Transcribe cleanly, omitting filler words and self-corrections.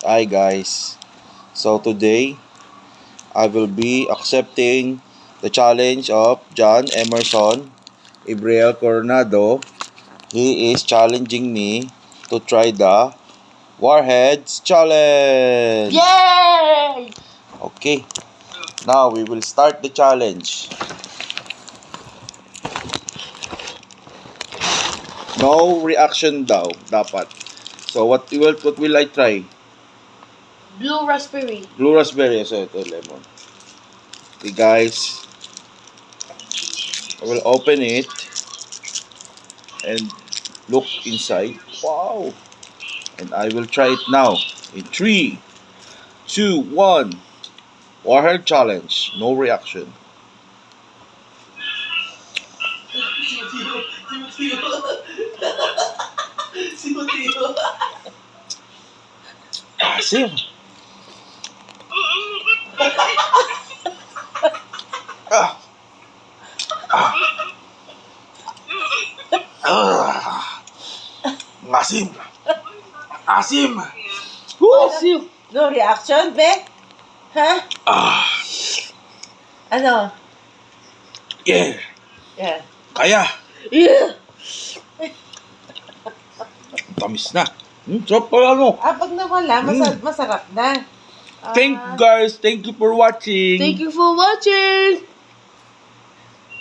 Hi guys. So today I will be accepting the challenge of John Emerson Ibriel Coronado. He is challenging me to try the Warheads Challenge. Yay! Okay. Now we will start the challenge. No reaction daw dapat. So what will I try? Blue raspberry. Blue raspberry. So ito lemon. Okay guys. I will open it and look inside. Wow. And I will try it now. In 3, 2, 1. Warhead challenge. No reaction. Asim. Ah. Asim. Asim. Asim. No reaction, be? Ha? Ah. Ano? Yeah. Yeah. Kaya. Yeah. Tamis na. Sarap pala no. Pag nawala, masarap na. Thank you guys. Thank you for watching. Thank you for watching.